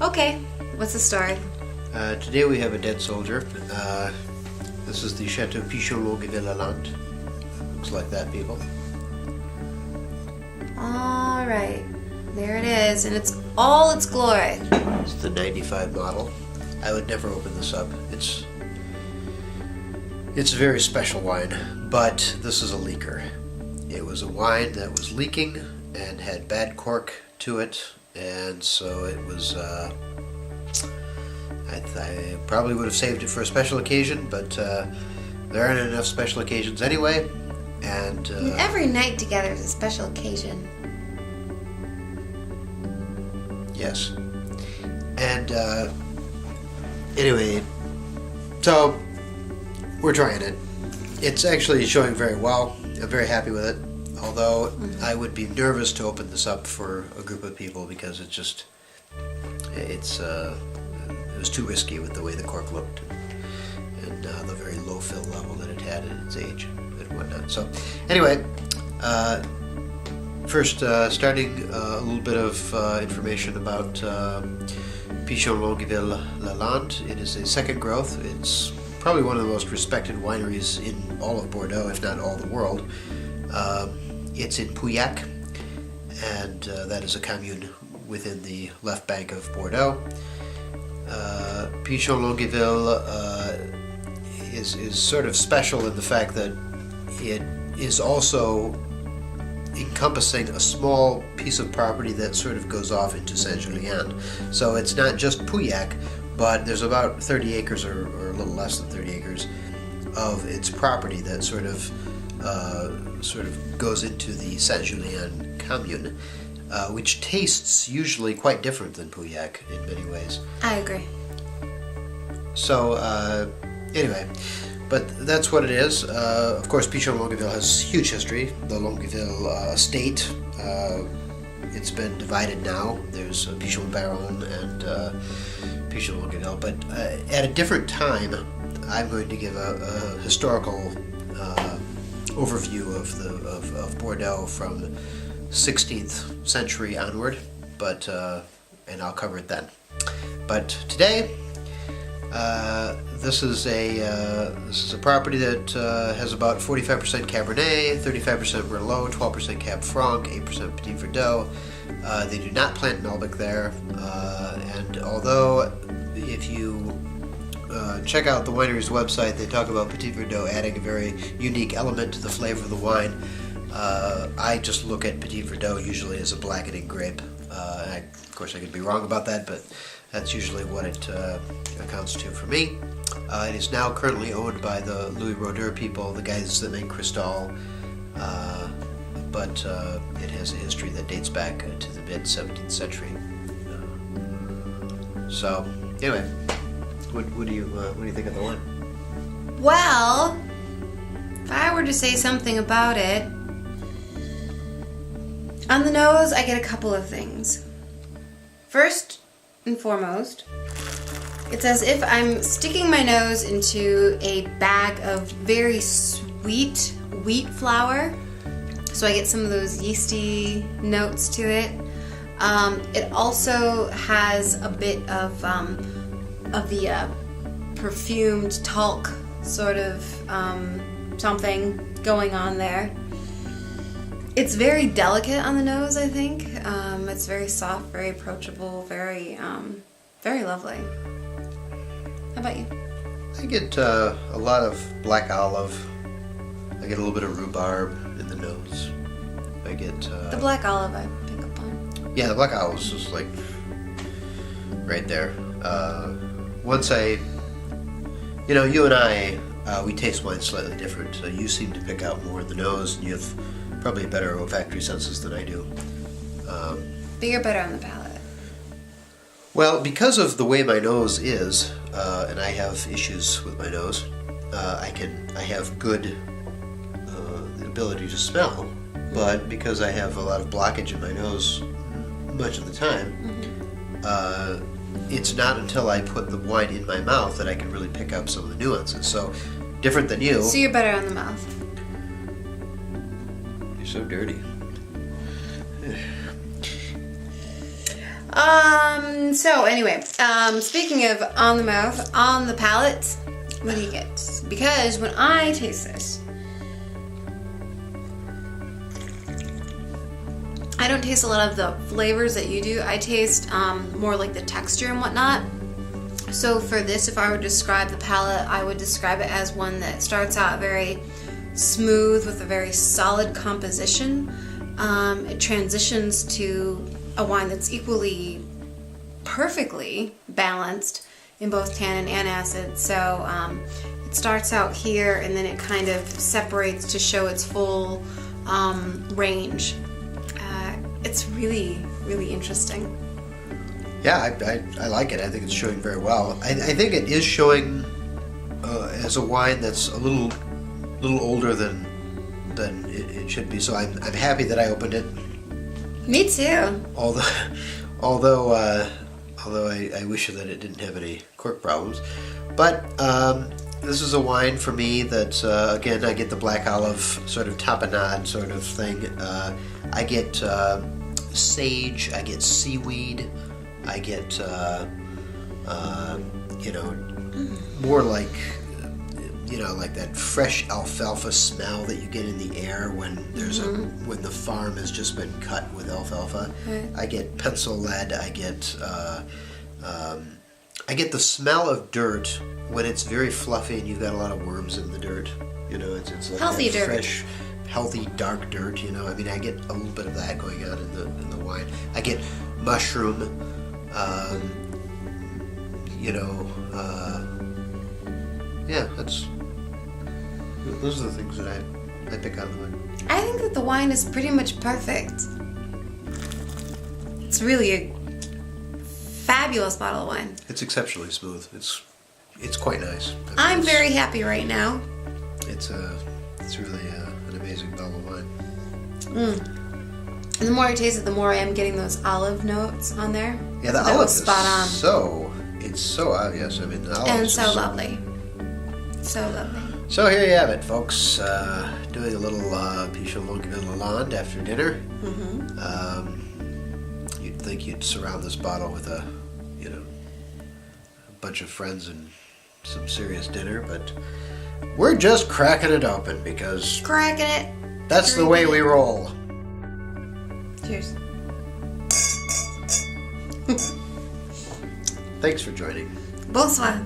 Okay, what's the story? Today we have a dead soldier. This is the Chateau Pichon Longueville Lalande. Looks like that, people. All right, there it is, and it's all its glory. It's the 95 model. I would never open this up. It's a very special wine, but this is a leaker. It was a wine that was leaking and had bad cork to it, and so it was, I probably would have saved it for a special occasion, but there aren't enough special occasions anyway, and... every night together is a special occasion. Yes. And, anyway, so we're trying it. It's actually showing very well. I'm very happy with it. Although I would be nervous to open this up for a group of people because it was too risky with the way the cork looked and the very low fill level that it had at its age and whatnot. So anyway, first starting a little bit of information about Pichon Longueville Lalande. It is a second growth. It's probably one of the most respected wineries in all of Bordeaux, if not all the world. It's in Pauillac, and that is a commune within the left bank of Bordeaux. Pichon Longueville is sort of special in the fact that it is also encompassing a small piece of property that sort of goes off into Saint-Julien. So it's not just Pauillac, but there's about 30 acres or a little less than 30 acres of its property that sort of goes into the Saint-Julien commune, which tastes usually quite different than Pauillac in many ways. I agree. So anyway, but that's what it is. Of course, Pichon Longueville has huge history. The Longueville estate, it's been divided now. There's Pichon Baron and Pichon Longueville, but at a different time, I'm going to give a historical overview of Bordeaux from 16th century onward, but and I'll cover it then. But today, this is a property that has about 45% Cabernet, 35% Merlot, 12% Cab Franc, 8% Petit Verdou. They do not plant Malbec there, and although if you check out the winery's website, they talk about Petit Verdou adding a very unique element to the flavor of the wine. I just look at Petit Verdou usually as a blackening grape. Of course, I could be wrong about that, but that's usually what it accounts to for me. It is now currently owned by the Louis Roeder people, the guys that make Cristal, but it has a history that dates back to the mid-17th century. So, anyway. What do you think of the wine? Well, if I were to say something about it, on the nose, I get a couple of things. First and foremost, it's as if I'm sticking my nose into a bag of very sweet wheat flour, so I get some of those yeasty notes to it. It also has a bit of the perfumed talc sort of something going on there. It's very delicate on the nose, I think. It's very soft, very approachable, very lovely. How about you? I get a lot of black olive. I get a little bit of rhubarb in the nose. I get... the black olive I pick up on. Yeah, the black olive is just like right there. Once you and I, we taste wine slightly different. So you seem to pick out more in the nose, and you have probably better olfactory senses than I do. But you're better on the palate. Well, because of the way my nose is, and I have issues with my nose, I have good ability to smell, but because I have a lot of blockage in my nose much of the time, it's not until I put the wine in my mouth that I can really pick up some of the nuances. So, different than you. So you're better on the mouth. You're so dirty. So anyway, speaking of on the mouth, on the palate, what do you get? Because when I taste this, I don't taste a lot of the flavors that you do. I taste more like the texture and whatnot. So for this, if I were to describe the palate, I would describe it as one that starts out very smooth with a very solid composition. It transitions to a wine that's equally perfectly balanced in both tannin and acid. So it starts out here and then it kind of separates to show its full range. It's really, really interesting. Yeah, I like it. I think it's showing very well. I think it is showing as a wine that's a little older than it should be. So I'm happy that I opened it. Me too. Although I wish that it didn't have any cork problems. But this is a wine for me that again, I get the black olive sort of tapenade sort of thing. I get sage. I get seaweed. I get more like like that fresh alfalfa smell that you get in the air when there's when the farm has just been cut with alfalfa. I get pencil lead. I get the smell of dirt when it's very fluffy and you've got a lot of worms in the dirt. It's like healthy dirt. Fresh, healthy, dark dirt. I mean, I get a little bit of that going on in the wine. I get mushroom. Yeah, those are the things that I pick out of the wine. I think that the wine is pretty much perfect. It's really a fabulous bottle of wine. It's exceptionally smooth. It's quite nice. I'm very happy right now. It's really an amazing bottle of wine. And the more I taste it, the more I am getting those olive notes on there. Yeah, the olive is spot on. It's so obvious. I mean, the olive and is so lovely. So lovely. So here you have it, folks. Doing a little Pichon Longueville Lalande after dinner. You'd think you'd surround this bottle with a bunch of friends and some serious dinner, but we're just cracking it open because cracking it. That's the way we roll. Cheers. Thanks for joining. Bonsoir.